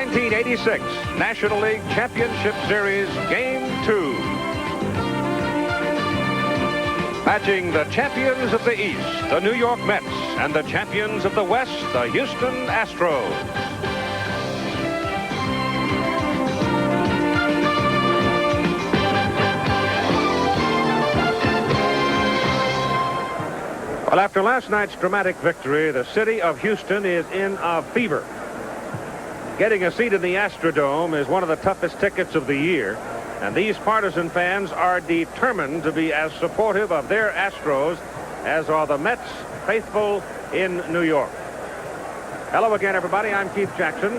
1986 National League Championship Series Game 2. Matching the champions of the East, the New York Mets, and the champions of the West, the Houston Astros. Well, after last night's dramatic victory, the city of Houston is in a fever. Getting a seat in the Astrodome is one of the toughest tickets of the year, and these partisan fans are determined to be as supportive of their Astros as are the Mets faithful in New York. Hello again, everybody. I'm Keith Jackson,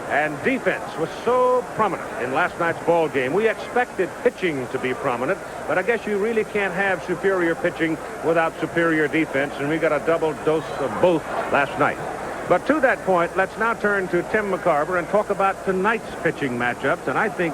and defense was so prominent in last night's ball game. We expected pitching to be prominent, but I guess you really can't have superior pitching without superior defense, and we got a double dose of both last night. But to that point, let's now turn to Tim McCarver and talk about tonight's pitching matchups, and I think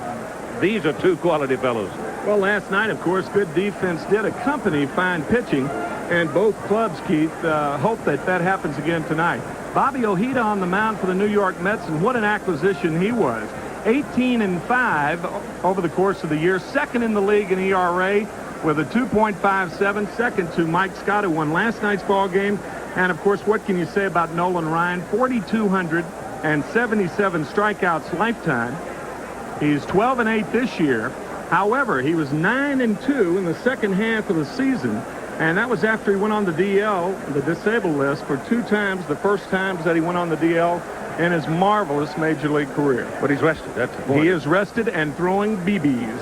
these are two quality fellows. Well, last night, of course, good defense did accompany fine pitching, and both clubs, Keith, hope that happens again tonight. Bobby Ojeda on the mound for the New York Mets, and what an acquisition he was. 18-5 over the course of the year, second in the league in ERA with a 2.57, second to Mike Scott, who won last night's ball game. And, of course, what can you say about Nolan Ryan? 4,277 strikeouts lifetime. He's 12-8 this year. However, he was 9-2 in the second half of the season, and that was after he went on the DL, the disabled list, for 2 times, the first times that he went on the DL in his marvelous Major League career. But he's rested. That's the point. He is rested and throwing BBs.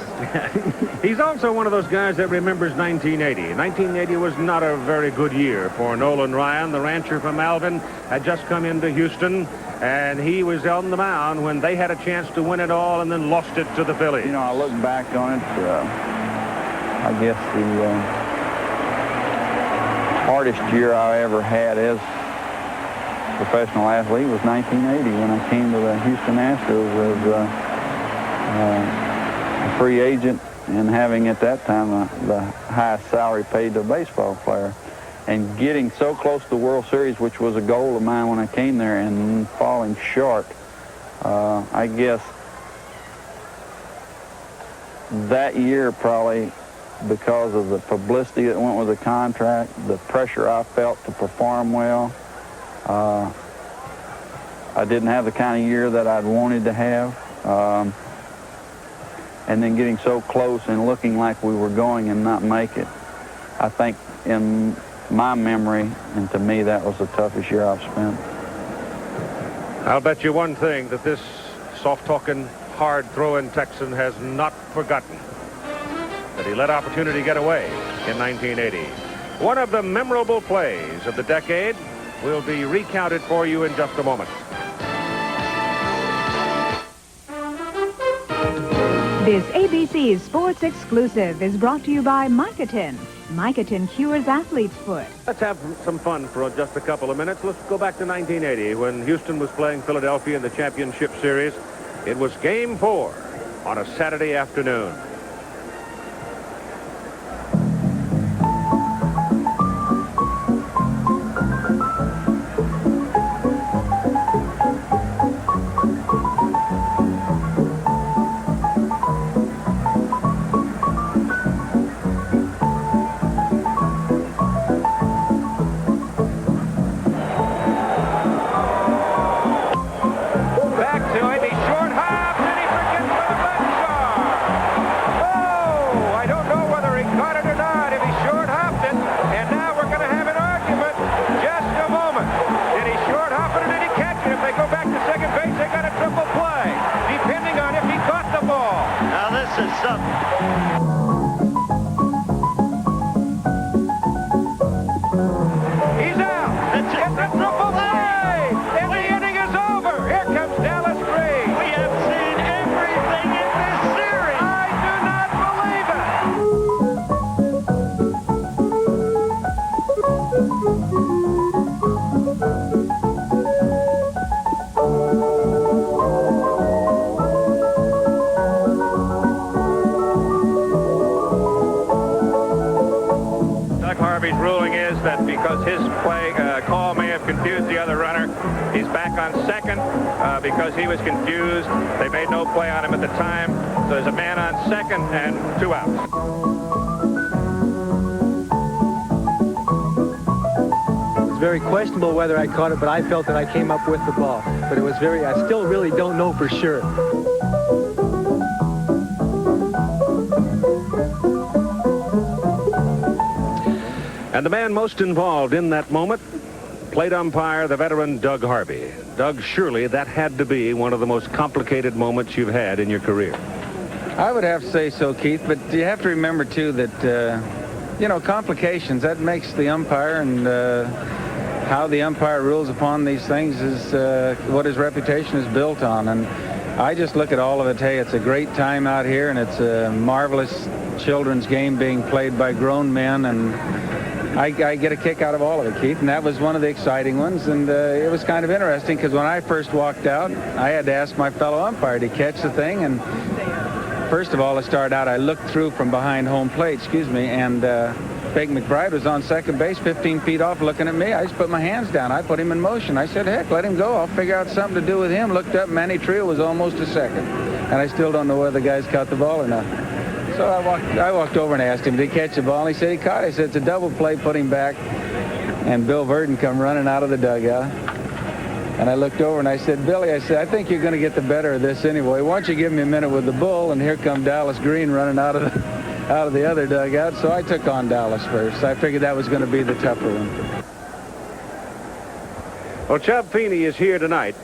He's also one of those guys that remembers 1980. 1980 was not a very good year for Nolan Ryan. The rancher from Alvin had just come into Houston, and he was on the mound when they had a chance to win it all and then lost it to the Phillies. You know, I look back on it, I guess the hardest year I ever had as professional athlete was 1980 when I came to the Houston Astros as a free agent and having at that time the highest salary paid to a baseball player, and getting so close to the World Series, which was a goal of mine when I came there, and falling short. I guess that year, probably because of the publicity that went with the contract, the pressure I felt to perform well, I didn't have the kind of year that I'd wanted to have. And then getting so close and looking like we were going and not make it. I think in my memory, and to me, that was the toughest year I've spent. I'll bet you one thing, that this soft-talking, hard-throwing Texan has not forgotten that he let opportunity get away in 1980. One of the memorable plays of the decade will be recounted for you in just a moment. This ABC Sports Exclusive is brought to you by Mycotin. Mycotin cures athlete's foot. Let's have some fun for just a couple of minutes. Let's go back to 1980 when Houston was playing Philadelphia in the championship series. It was Game 4 on a Saturday afternoon. because he was confused. They made no play on him at the time. So there's a man on second and 2 outs. It's very questionable whether I caught it, but I felt that I came up with the ball. But it was I still really don't know for sure. And the man most involved in that moment, plate umpire, the veteran Doug Harvey. Doug, surely that had to be one of the most complicated moments you've had in your career. I would have to say so, Keith, but you have to remember, too, that, you know, complications, that makes the umpire, and how the umpire rules upon these things is what his reputation is built on. And I just look at all of it. Hey, it's a great time out here, and it's a marvelous children's game being played by grown men, and I get a kick out of all of it, Keith, and that was one of the exciting ones. And it was kind of interesting because when I first walked out, I had to ask my fellow umpire to catch the thing. And first of all, I started out, I looked through from behind home plate, and Big McBride was on second base, 15 feet off, looking at me. I just put my hands down. I put him in motion. I said, heck, let him go. I'll figure out something to do with him. Looked up, Manny Trio was almost a second. And I still don't know whether the guys caught the ball or not. So I walked over and asked him, did he catch the ball? And he said he caught it. I said, it's a double play, put him back. And Bill Verdon come running out of the dugout. And I looked over and I said, Billy, I said, I think you're going to get the better of this anyway. Why don't you give me a minute with the bull? And here come Dallas Green running out of the other dugout. So I took on Dallas first. I figured that was going to be the tougher one. Well, Chub Feeney is here tonight,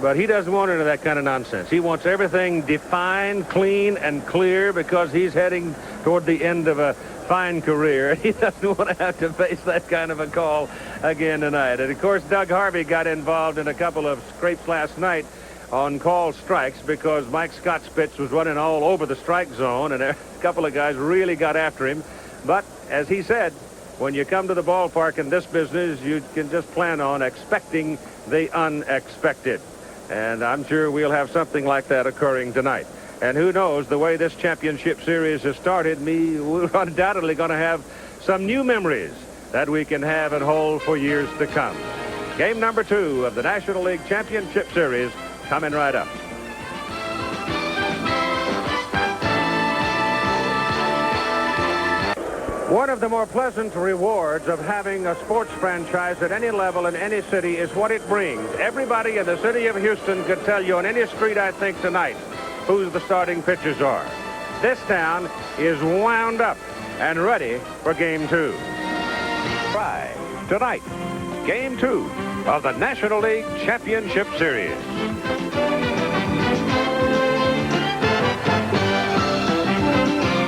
but he doesn't want any of that kind of nonsense. He wants everything defined, clean, and clear because he's heading toward the end of a fine career. He doesn't want to have to face that kind of a call again tonight. And, of course, Doug Harvey got involved in a couple of scrapes last night on called strikes because Mike Scott's pitch was running all over the strike zone, and a couple of guys really got after him. But, as he said, when you come to the ballpark in this business, you can just plan on expecting the unexpected. And I'm sure we'll have something like that occurring tonight. And who knows, the way this championship series has started, we're undoubtedly going to have some new memories that we can have and hold for years to come. Game number 2 of the National League Championship Series coming right up. One of the more pleasant rewards of having a sports franchise at any level in any city is what it brings. Everybody in the city of Houston could tell you on any street, I think, tonight, who the starting pitchers are. This town is wound up and ready for Game 2. Tonight, Game 2 of the National League Championship Series.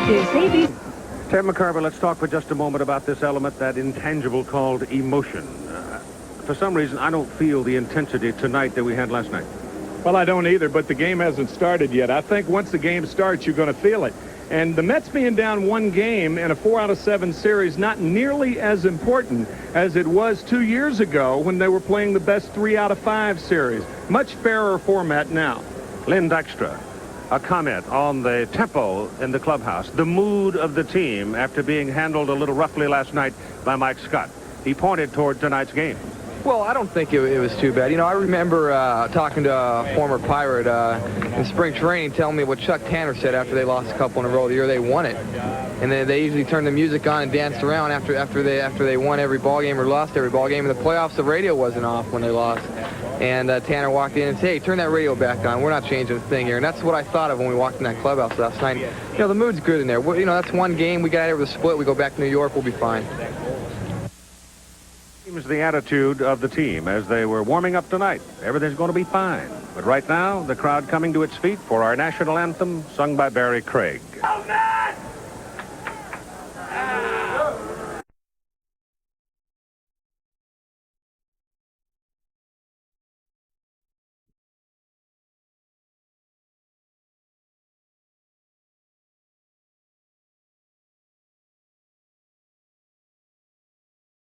This ABC. Ted McCarver, let's talk for just a moment about this element, that intangible called emotion. For some reason, I don't feel the intensity tonight that we had last night. Well, I don't either, but the game hasn't started yet. I think once the game starts, you're going to feel it. And the Mets being down 1 game in a 4-out-of-7 series, not nearly as important as it was 2 years ago when they were playing the best 3-out-of-5 series. Much fairer format now. Lynn Dykstra, a comment on the tempo in the clubhouse, the mood of the team after being handled a little roughly last night by Mike Scott. He pointed toward tonight's game. Well, I don't think it was too bad. You know, I remember talking to a former Pirate in spring training telling me what Chuck Tanner said after they lost a couple in a row the year they won it. And they usually turned the music on and danced around after they won every ball game or lost every ball game. In the playoffs, the radio wasn't off when they lost. And Tanner walked in and said, hey, turn that radio back on. We're not changing a thing here. And that's what I thought of when we walked in that clubhouse last night. You know, the mood's good in there. You know, that's 1 game. We got over the split. We go back to New York. We'll be fine. Seems the attitude of the team as they were warming up tonight. Everything's going to be fine. But right now, the crowd coming to its feet for our national anthem sung by Barry Craig. Oh, no!